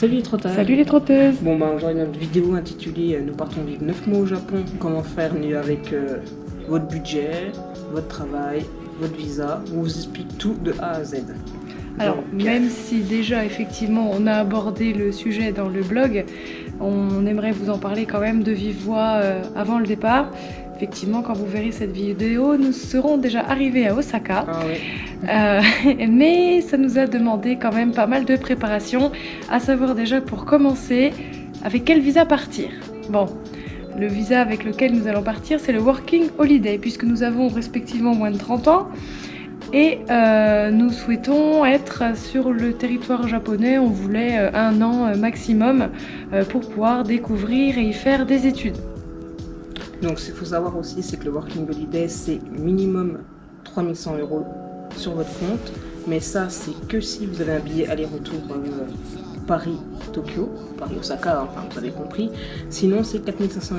Salut les trotteurs. Salut les trotteuses. Bon bah aujourd'hui notre vidéo intitulée Nous partons vivre 9 mois au Japon, comment faire mieux avec votre budget, votre travail, votre visa. On vous explique tout de A à Z. Alors même si déjà effectivement on a abordé le sujet dans le blog, on aimerait vous en parler quand même de vive voix avant le départ. Effectivement, quand vous verrez cette vidéo, nous serons déjà arrivés à Osaka. Ah oui. Mais ça nous a demandé quand même pas mal de préparation, à savoir déjà pour commencer, avec quel visa partir. Bon, le visa avec lequel nous allons partir, c'est le Working Holiday, puisque nous avons respectivement moins de 30 ans. Et nous souhaitons être sur le territoire japonais, on voulait 1 an maximum pour pouvoir découvrir et y faire des études. Donc ce qu'il faut savoir aussi, c'est que le Working Holiday, c'est minimum 3100 € sur votre compte. Mais ça, c'est que si vous avez un billet aller-retour Paris-Tokyo, Paris-Osaka, enfin vous avez compris. Sinon, c'est 4500 €.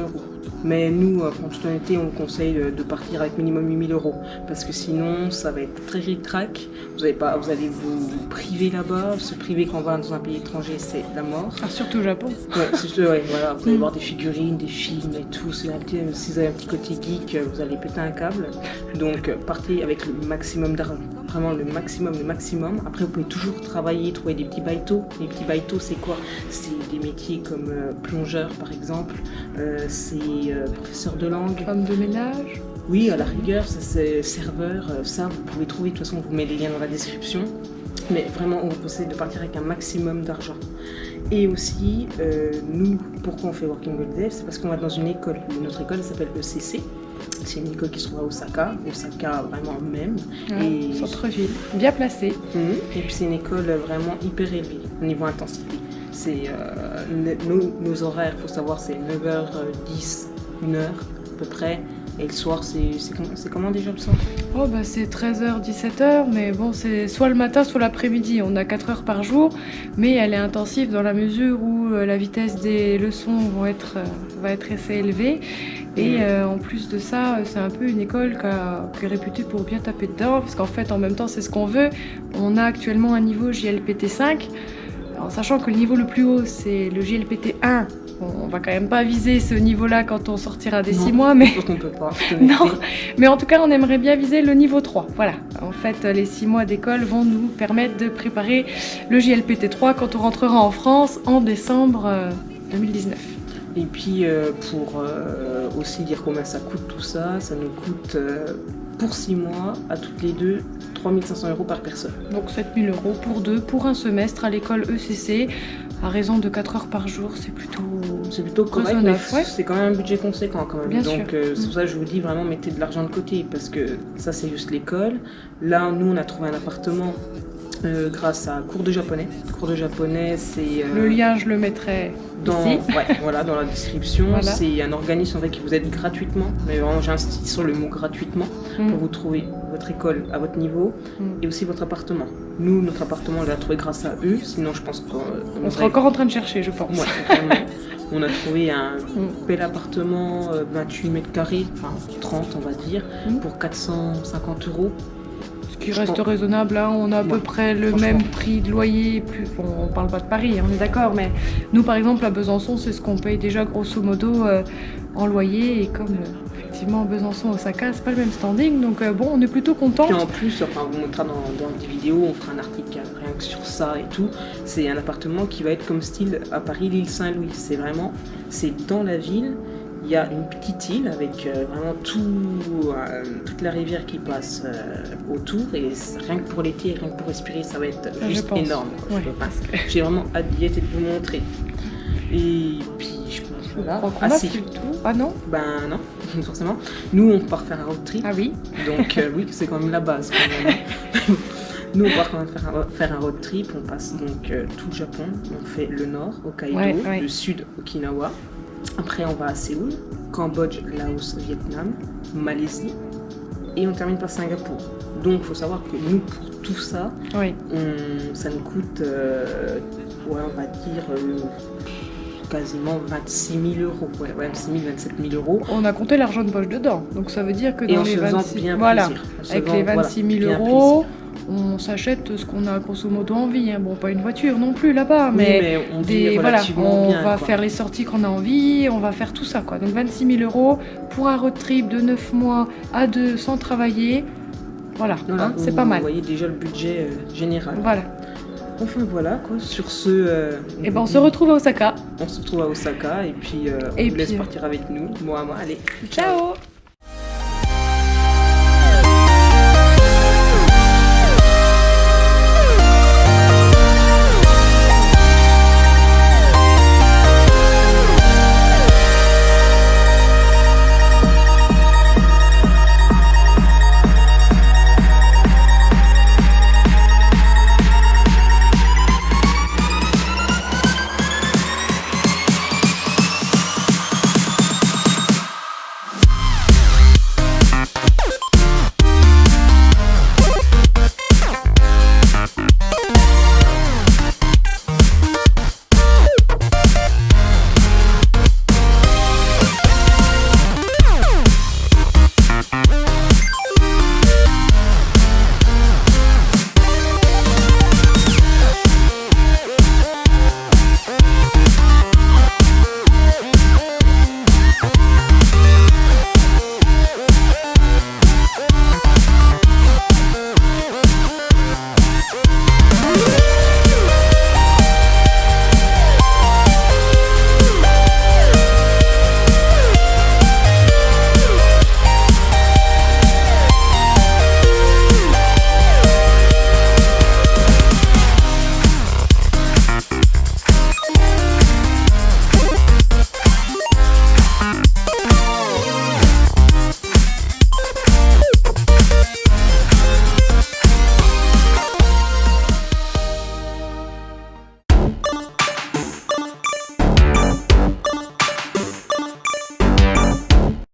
Mais nous, en toute honnêteté, on vous conseille de partir avec minimum 8000 €. Parce que sinon, ça va être très ric-rac. Vous allez vous priver là-bas. Se priver quand on va dans un pays étranger, c'est la mort. Ah, surtout au Japon. Ouais, voilà. Vous allez voir des figurines, des films et tout. Si vous avez un petit côté geek, vous allez péter un câble. Donc, partez avec le maximum d'argent. Vraiment le maximum. Après, vous pouvez toujours travailler, trouver des petits baïtos. Les petits baïtos, c'est quoi? C'est des métiers comme plongeur, par exemple. C'est professeur de langue. Femme de ménage. Oui, à la rigueur, ça c'est serveur. Ça, vous pouvez trouver. De toute façon, on vous met les liens dans la description. Mais vraiment, on vous conseille de partir avec un maximum d'argent. Et aussi, nous, pourquoi on fait Working Holiday? C'est parce qu'on va dans une école. Notre école s'appelle ECC. C'est une école qui se trouve à Osaka vraiment même. Et centre-ville, bien placé. Et puis c'est une école vraiment hyper élevée au niveau intensité. C'est nos horaires, il faut savoir, c'est 9h10, 1h à peu près. Et le soir, c'est comment déjà le soir? Oh bah c'est 13h, 17h, mais bon, c'est soit le matin, soit l'après-midi. On a 4 heures par jour, mais elle est intensive dans la mesure où la vitesse des leçons va être assez élevée. Et en plus de ça, c'est un peu une école qui est réputée pour bien taper dedans, parce qu'en fait, en même temps, c'est ce qu'on veut. On a actuellement un niveau JLPT 5, en sachant que le niveau le plus haut, c'est le JLPT 1. Bon, on va quand même pas viser ce niveau-là quand on sortira des 6 mois, mais... On peut pas. Non, mais en tout cas, on aimerait bien viser le niveau 3. Voilà, en fait, les 6 mois d'école vont nous permettre de préparer le JLPT 3 quand on rentrera en France en décembre 2019. Et puis, pour aussi dire combien ça coûte tout ça, ça nous coûte pour 6 mois, à toutes les deux, 3500 € par personne. Donc 7000 € pour deux, pour un semestre à l'école ECC, à raison de 4 heures par jour, c'est plutôt correct, mais c'est quand même un budget conséquent quand même. Bien Donc c'est pour ça que je vous dis vraiment mettez de l'argent de côté, parce que ça c'est juste l'école. Là, nous on a trouvé un appartement grâce à Cours de japonais. Cours de japonais, c'est... le lien, je le mettrai ici. Voilà, dans la description. Voilà. C'est un organisme en fait, qui vous aide gratuitement, mais vraiment j'insiste sur le mot gratuitement, pour vous trouver votre école à votre niveau et aussi votre appartement. Nous, notre appartement, on l'a trouvé grâce à eux, sinon je pense qu'on sera encore en train de chercher, je pense. Ouais, vraiment. On a trouvé un bel appartement, 28 mètres carrés, enfin 30 on va dire, pour 450 €. Ce qui reste raisonnable, hein. On a à peu près le même prix de loyer, bon, on parle pas de Paris, on est d'accord, mais nous par exemple à Besançon, c'est ce qu'on paye déjà grosso modo en loyer, et comme effectivement Besançon, Osaka, c'est pas le même standing, donc bon, on est plutôt content. Et en plus, enfin, on vous montrera dans des vidéos, on fera un article rien que sur ça et tout. C'est un appartement qui va être comme style à Paris, l'île Saint-Louis. C'est dans la ville. Il y a une petite île avec vraiment toute la rivière qui passe autour, et rien que pour l'été, rien que pour respirer, ça va être juste énorme. Ouais, j'ai vraiment hâte d'y être et de vous montrer. Et puis je pense voilà. C'est tout. Ah non? Ben non, forcément. Nous on part faire un road trip. Ah oui. Donc oui, c'est quand même la base quand même. Nous on part quand même faire un road trip. On passe donc tout le Japon. On fait le nord, Hokkaido, le sud, Okinawa. Après, on va à Séoul, Cambodge, Laos, Vietnam, Malaisie, et on termine par Singapour. Donc, il faut savoir que nous, pour tout ça, ça nous coûte, on va dire, quasiment 26 000 €. Ouais, 26 000, 27 000 €. On a compté l'argent de poche dedans, donc ça veut dire que dans les 26 000 bien voilà, plaisir. avec les 26 000 €, on s'achète ce qu'on a grosso modo envie. Hein. Bon, pas une voiture non plus là-bas, Oui, mais on vit voilà, relativement on bien, va quoi. faire les sorties qu'on a envie, on va faire tout ça, quoi. Donc 26 000 € pour un road trip de 9 mois à 2 sans travailler. Voilà, hein, c'est pas mal. Vous voyez déjà le budget général. Voilà. Enfin voilà quoi, sur ce... Et ben on se retrouve à Osaka. On se retrouve à Osaka et puis on vous laisse partir avec nous. Moi, allez. Ciao.